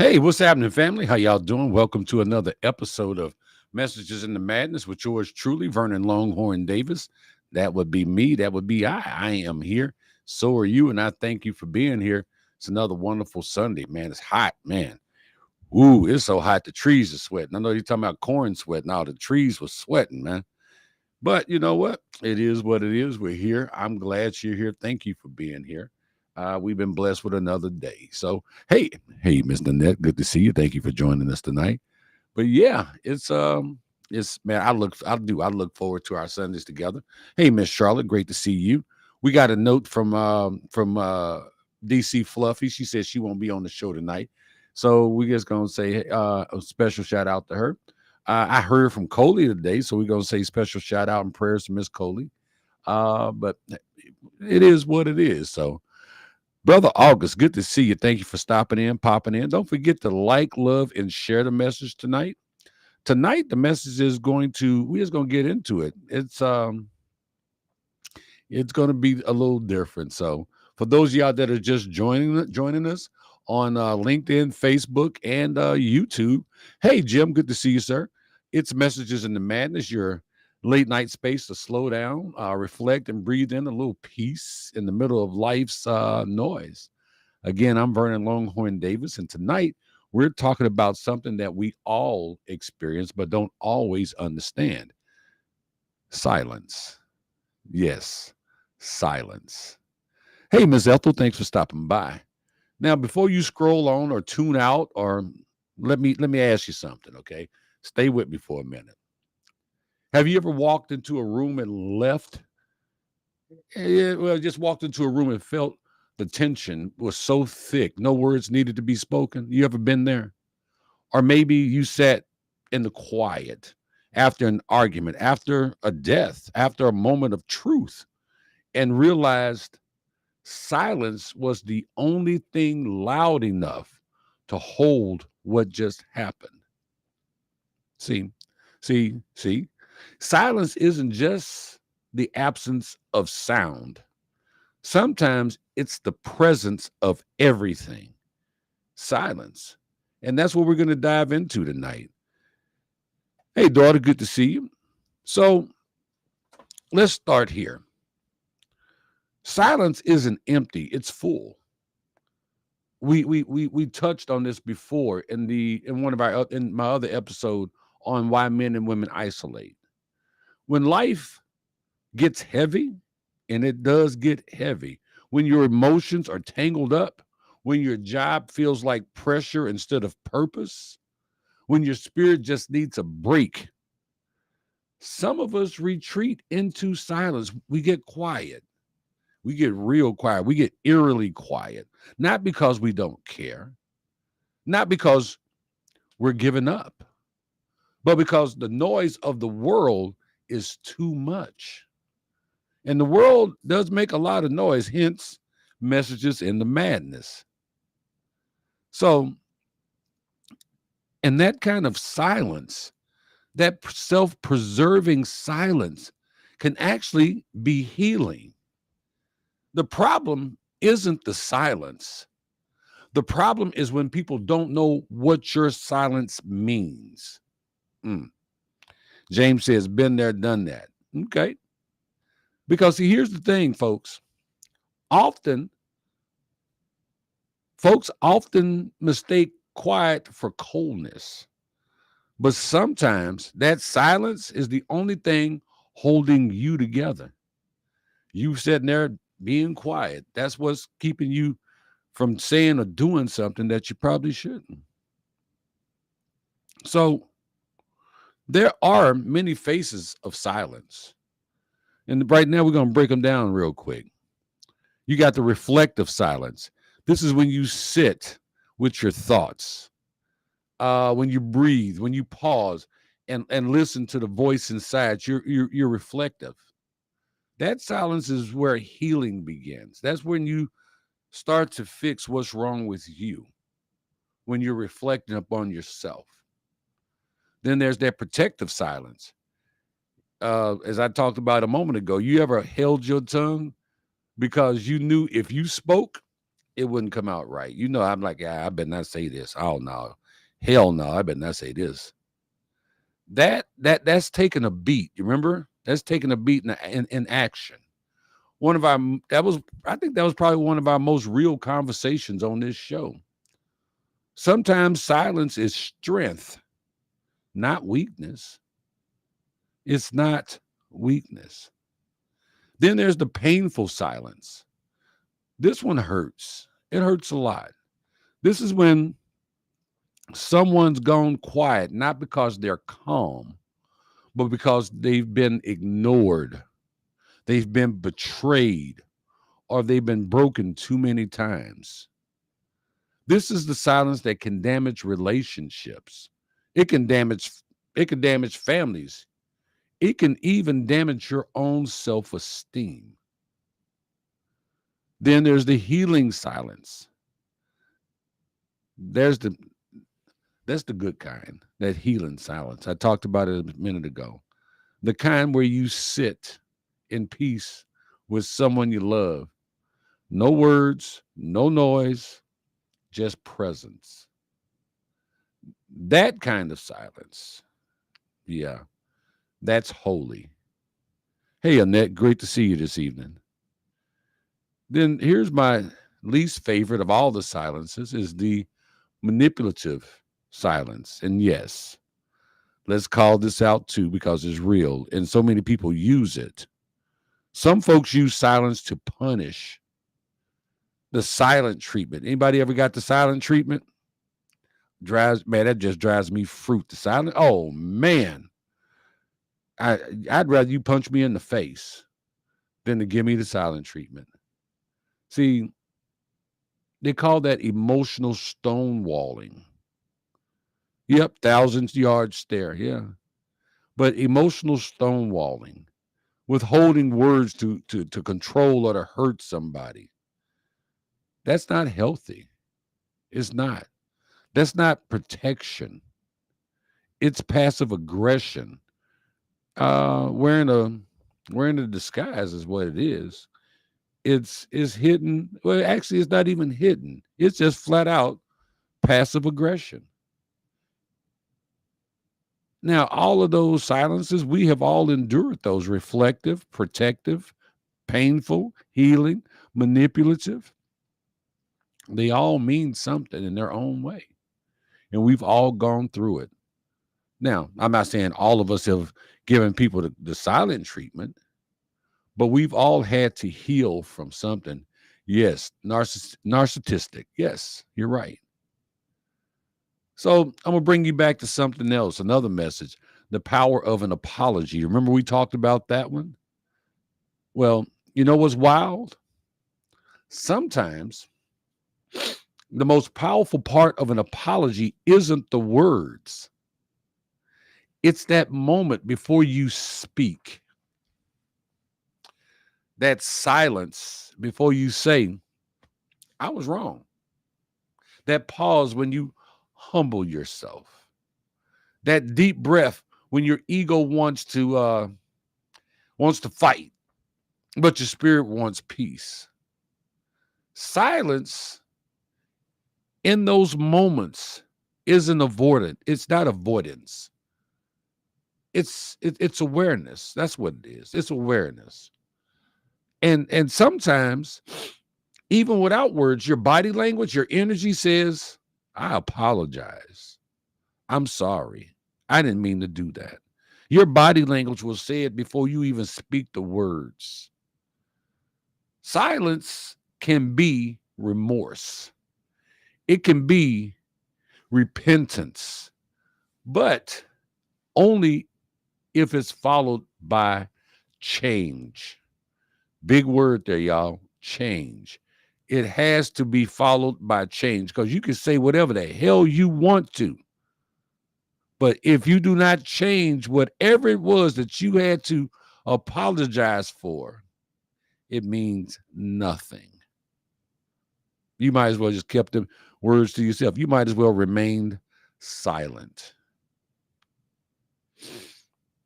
Hey, what's happening, family? How y'all doing? Welcome to another episode of Messages in the Madness with yours truly, Vernon Longhorn Davis. That would be me. That would be I. I am here. So are you, and I thank you for being here. It's another wonderful Sunday, man. It's hot, man. Ooh, it's so hot. The trees are sweating. I know you're talking about corn sweat. Now the trees were sweating, man. But you know what? It is what it is. We're here. I'm glad you're here. Thank you for being here. We've been blessed with another day. So, hey, Miss Nanette, good to see you. Thank you for joining us tonight. But yeah, it's man, I look forward to our Sundays together. Hey, Miss Charlotte, great to see you. We got a note from DC Fluffy. She says she won't be on the show tonight, so we just gonna say a special shout out to her. I heard from Coley today, so we're gonna say special shout out and prayers to Miss Coley. But it is what it is. So, Brother August, good to see you. Thank you for stopping in, popping in. Don't forget to like, love, and share the message tonight. Tonight, the message is we're just gonna get into it. It's gonna be a little different. So for those of y'all that are just joining us on LinkedIn, Facebook, and YouTube, hey Jim, good to see you, sir. It's Messages in the Madness, your late night space to slow down, reflect, and breathe in a little peace in the middle of life's noise. Again, I'm Vernon Longhorn Davis, and tonight we're talking about something that we all experience but don't always understand: silence. Yes, silence. Hey, Ms. Ethel, thanks for stopping by. Now, before you scroll on or tune out, or let me ask you something, okay? Stay with me for a minute. Have you ever walked into a room and left? Well, just walked into a room and felt the tension was so thick, no words needed to be spoken. You ever been there? Or maybe you sat in the quiet after an argument, after a death, after a moment of truth, and realized silence was the only thing loud enough to hold what just happened. See, see, silence isn't just the absence of sound. Sometimes it's the presence of everything, silence. And that's what we're going to dive into tonight. Hey, daughter, good to see you. So let's start here. Silence isn't empty, it's full. We touched on this before in one of our in my other episode on why men and women isolate. When life gets heavy, and it does get heavy, when your emotions are tangled up, when your job feels like pressure instead of purpose, when your spirit just needs a break, some of us retreat into silence. We get quiet. We get real quiet. We get eerily quiet. Not because we don't care, not because we're giving up, but because the noise of the world is too much. And the world does make a lot of noise, hence messages in the madness. So, and that kind of silence, that self preserving silence, can actually be healing. The problem isn't the silence. The problem is when people don't know what your silence means. Mm. James says, been there, done that. Okay. Because see, here's the thing, folks. Often, folks often mistake quiet for coldness. But sometimes that silence is the only thing holding you together. You sitting there being quiet. That's what's keeping you from saying or doing something that you probably shouldn't. So there are many faces of silence. And right now we're going to break them down real quick. You got the reflective silence. This is when you sit with your thoughts, when you breathe, when you pause and listen to the voice inside. You're reflective. That silence is where healing begins. That's when you start to fix what's wrong with you, when you're reflecting upon yourself. Then there's that protective silence. As I talked about a moment ago, you ever held your tongue because you knew if you spoke, it wouldn't come out right. I'm like, yeah, I better not say this. Oh no, hell no, I better not say this. That's taking a beat. You remember? That's taking a beat in action. One of our that was I think that was probably one of our most real conversations on this show. Sometimes silence is strength, not weakness. It's not weakness. Then there's the painful silence. This one hurts. It hurts a lot. This is when someone's gone quiet, not because they're calm, but because they've been ignored, they've been betrayed, or they've been broken too many times. This is the silence that can damage relationships. It can damage families. It can even damage your own self-esteem. Then there's the healing silence. That's the good kind, that healing silence. I talked about it a minute ago. The kind where you sit in peace with someone you love. No words, no noise, just presence. That kind of silence, yeah, that's holy. Hey, Annette, great to see you this evening. Then here's my least favorite of all the silences is the manipulative silence. And yes, let's call this out too because it's real and so many people use it. Some folks use silence to punish. The silent treatment. Anybody ever got the silent treatment? That just drives me fruit. The silent. Oh man, I'd rather you punch me in the face than to give me the silent treatment. See, they call that emotional stonewalling. Yep, thousands yard stare. Yeah, but emotional stonewalling, withholding words to control or to hurt somebody. That's not healthy. It's not. That's not protection. It's passive aggression. Wearing a disguise is what it is. It's hidden. Well, actually, it's not even hidden. It's just flat out passive aggression. Now, all of those silences, we have all endured those: reflective, protective, painful, healing, manipulative. They all mean something in their own way. And we've all gone through it. Now, I'm not saying all of us have given people the silent treatment, but we've all had to heal from something. Yes, narcissistic. Yes, you're right. So I'm going to bring you back to something else, another message, the power of an apology. Remember we talked about that one? Well, you know what's wild? Sometimes the most powerful part of an apology isn't the words. It's that moment before you speak. That silence before you say, I was wrong. That pause when you humble yourself. That deep breath when your ego wants to fight, but your spirit wants peace. Silence in those moments isn't avoidant. It's not avoidance. It's awareness. That's what it is. It's awareness. And sometimes, even without words, your body language, your energy says, I apologize. I'm sorry. I didn't mean to do that. Your body language will say it before you even speak the words. Silence can be remorse. It can be repentance, but only if it's followed by change. Big word there, y'all. Change. It has to be followed by change because you can say whatever the hell you want to. But if you do not change whatever it was that you had to apologize for, it means nothing. You might as well just kept the words to yourself. You might as well remained silent.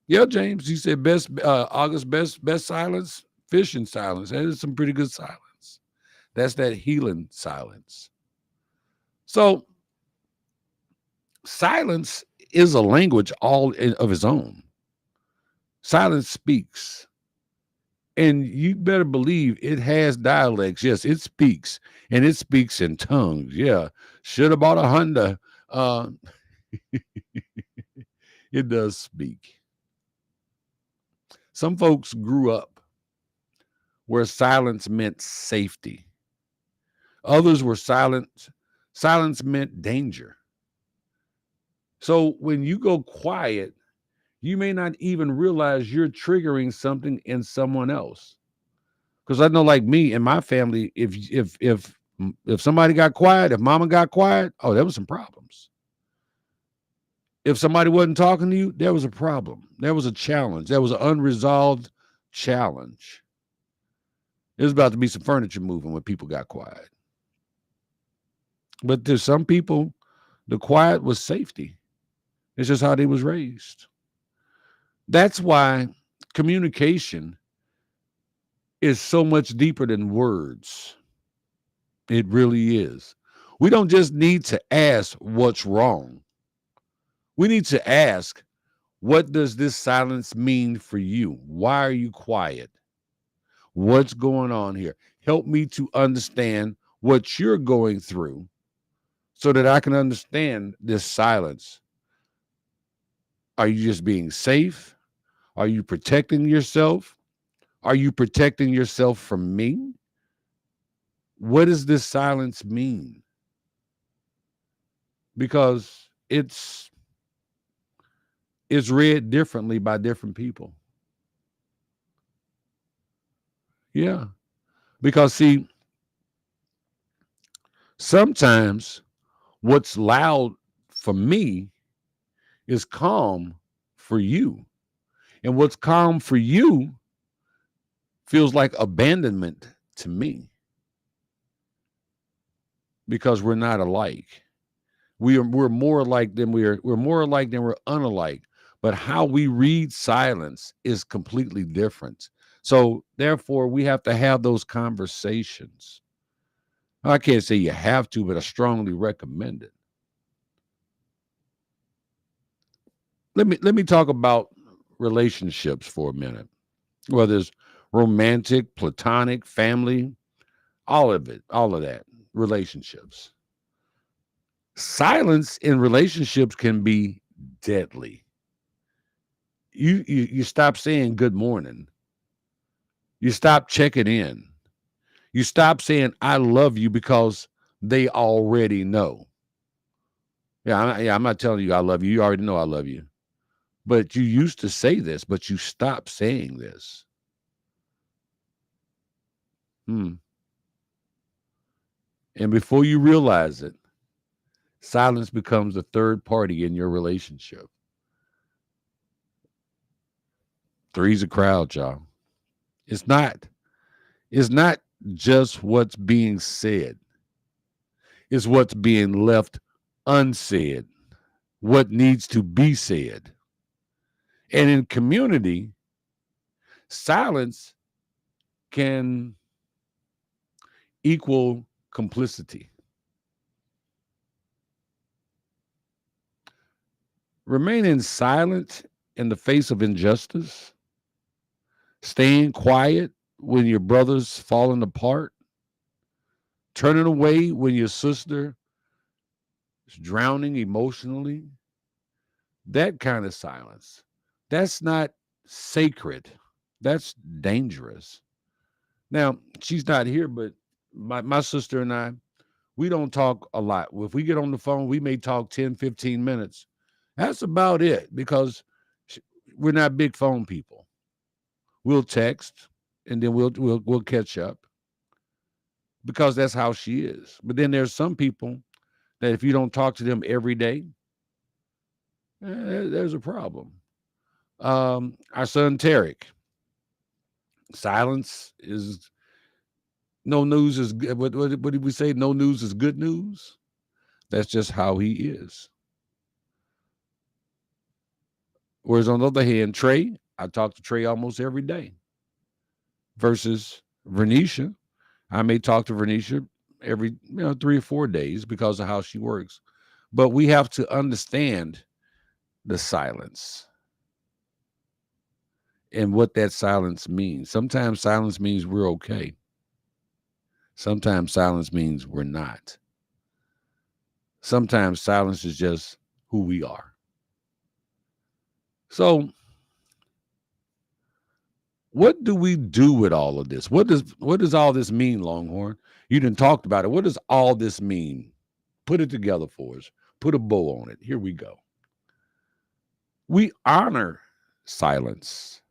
Yeah, James, you said best August best silence, fishing silence. That is some pretty good silence. That's that healing silence. So silence is a language of its own. Silence speaks. And you better believe it has dialects. Yes, it speaks. And it speaks in tongues. Yeah. Should have bought a Honda. Uh, it does speak. Some folks grew up where silence meant safety. Others were silent. Silence meant danger. So when you go quiet, you may not even realize you're triggering something in someone else. Because I know, like me and my family, if somebody got quiet, if mama got quiet, oh, there was some problems. If somebody wasn't talking to you, there was a problem. There was a challenge. There was an unresolved challenge. It was about to be some furniture moving when people got quiet. But to some people, the quiet was safety. It's just how they was raised. That's why communication is so much deeper than words. It really is. We don't just need to ask what's wrong. We need to ask, what does this silence mean for you? Why are you quiet? What's going on here? Help me to understand what you're going through so that I can understand this silence. Are you just being safe? Are you protecting yourself? Are you protecting yourself from me? What does this silence mean? Because it's read differently by different people. Yeah. Because see, sometimes what's loud for me is calm for you. And what's calm for you feels like abandonment to me because we're not alike. We're more alike than we're more alike than we're unalike. But how we read silence is completely different. So therefore, we have to have those conversations. I can't say you have to, but I strongly recommend it. Let me talk about relationships for a minute. Whether it's romantic, platonic, family, all of it, all of that, relationships. Silence in relationships can be deadly. You stop saying good morning. You stop checking in. You stop saying I love you because they already know. I'm not telling you I love you. You already know I love you. But you used to say this, but you stopped saying this. Hmm. And before you realize it, silence becomes a third party in your relationship. Three's a crowd, y'all. It's not. It's not just what's being said. It's what's being left unsaid. What needs to be said. And in community, silence can equal complicity. Remaining silent in the face of injustice, staying quiet when your brother's falling apart, turning away when your sister is drowning emotionally, that kind of silence, that's not sacred. That's dangerous. Now, she's not here, but my sister and I, we don't talk a lot. If we get on the phone, we may talk 10, 15 minutes. That's about it because we're not big phone people. We'll text and then we'll catch up because that's how she is. But then there's some people that if you don't talk to them every day, there's a problem. Our son Tarek, silence is no news is good. What did we say? No news is good news. That's just how he is. Whereas on the other hand, Trey, I talk to Trey almost every day. Versus Vernisha, I may talk to Vernisha every 3 or 4 days because of how she works. But we have to understand the silence and what that silence means. Sometimes silence means we're okay. Sometimes silence means we're not. Sometimes silence is just who we are. So, what do we do with all of this? What does all this mean, Longhorn? You didn't talk about it. What does all this mean? Put it together for us. Put a bow on it. Here we go. We honor silence,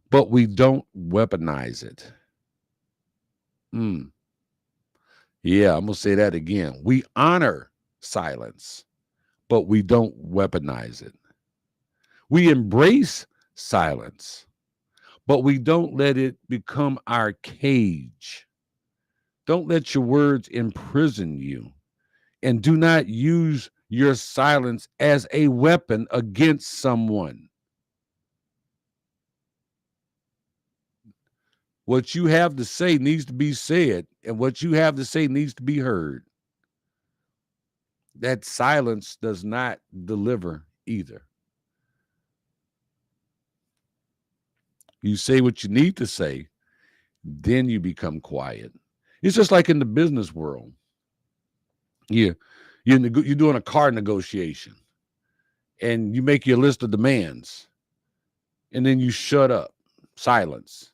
but we don't weaponize it. Yeah, I'm going to say that again. We honor silence, but we don't weaponize it. We embrace silence, but we don't let it become our cage. Don't let your words imprison you, and do not use your silence as a weapon against someone. What you have to say needs to be said, and what you have to say needs to be heard. That silence does not deliver either. You say what you need to say, then you become quiet. It's just like in the business world. You're doing a car negotiation, and you make your list of demands, and then you shut up, silence.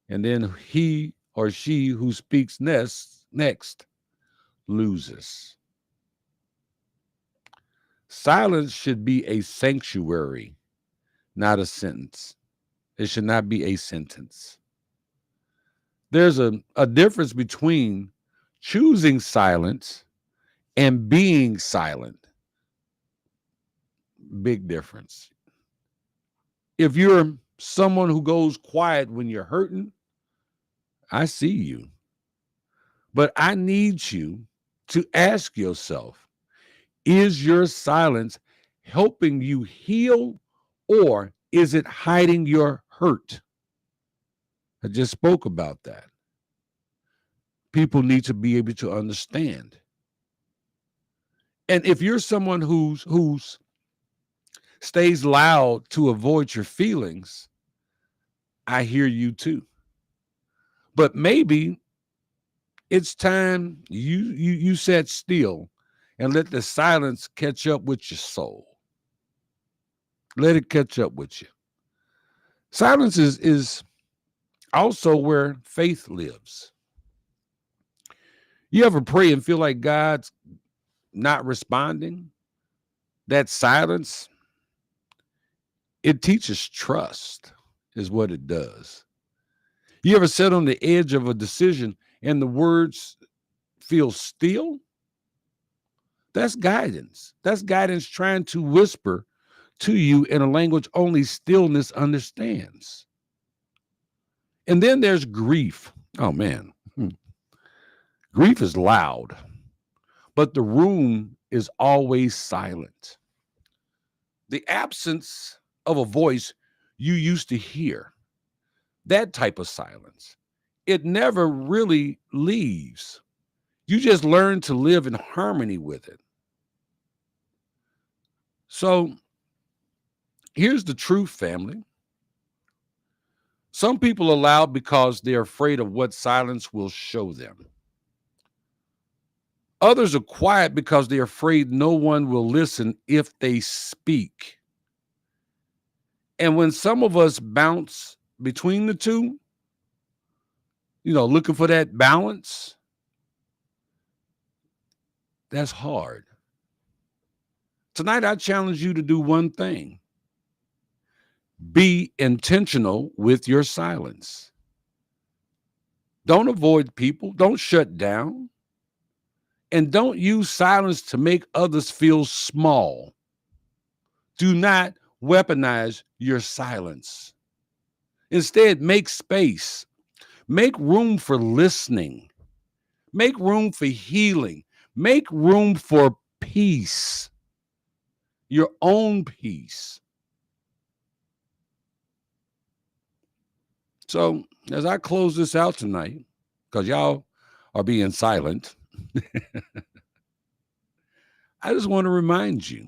And then he or she who speaks next loses. Silence should be a sanctuary, not a sentence. It should not be a sentence. There's a difference between choosing silence and being silent. Big difference. If you're someone who goes quiet when you're hurting, I see you. But I need you to ask yourself, is your silence helping you heal, or is it hiding your hurt? I just spoke about that. People need to be able to understand. And if you're someone who's stays loud to avoid your feelings, I hear you too. But maybe it's time you sat still and let the silence catch up with your soul. Let it catch up with you. Silence is also where faith lives. You ever pray and feel like God's not responding? That silence, it teaches trust, is what it does. You ever sit on the edge of a decision and the words feel still? That's guidance. That's guidance trying to whisper to you in a language only stillness understands. And then there's grief. Oh, man. Grief is loud, but the room is always silent. The absence of a voice you used to hear, that type of silence, it never really leaves. You just learn to live in harmony with it. So here's the truth, family. Some people are loud because they're afraid of what silence will show them. Others are quiet because they're afraid no one will listen if they speak. And when some of us bounce between the two, looking for that balance, that's hard. Tonight, I challenge you to do one thing. Be intentional with your silence. Don't avoid people. Don't shut down. And don't use silence to make others feel small. Do not weaponize your silence. Instead, make space. Make room for listening. Make room for healing. Make room for peace. Your own peace. So, as I close this out tonight, because y'all are being silent, I just want to remind you,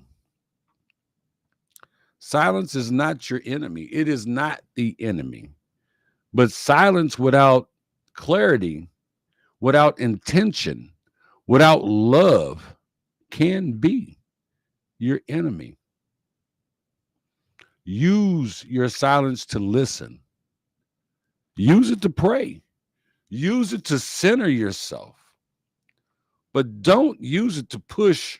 silence is not your enemy. It is not the enemy. But silence without clarity, without intention, without love can be your enemy. Use your silence to listen. Use it to pray. Use it to center yourself. But don't use it to push.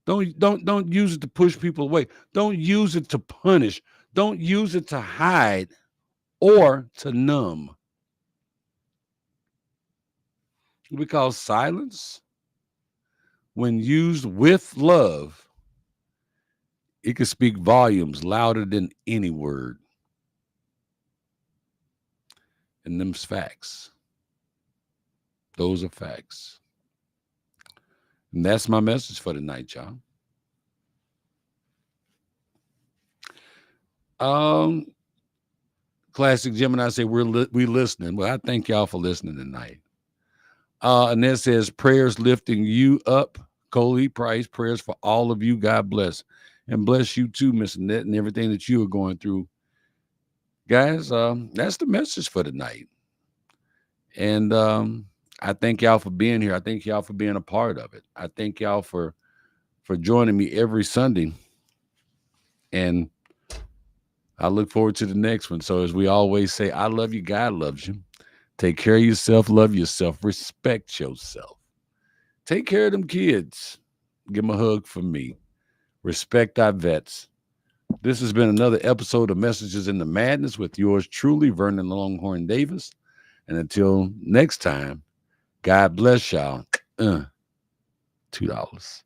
Don't use it to push people away. Don't use it to punish. Don't use it to hide or to numb. Because silence, when used with love, it can speak volumes louder than any word. And them's facts. Those are facts. And that's my message for tonight, y'all. Classic Gemini say we listening. Well, I thank y'all for listening tonight. Annette says prayers lifting you up. Coley Price, prayers for all of you. God bless. And bless you too, Miss Annette, and everything that you are going through. Guys, that's the message for tonight. And I thank y'all for being here. I thank y'all for being a part of it. I thank y'all for joining me every Sunday. And I look forward to the next one. So as we always say, I love you. God loves you. Take care of yourself. Love yourself. Respect yourself. Take care of them kids. Give them a hug from me. Respect our vets. This has been another episode of Messages in the Madness with yours truly, Vernon Longhorn Davis. And until next time, God bless y'all. $2.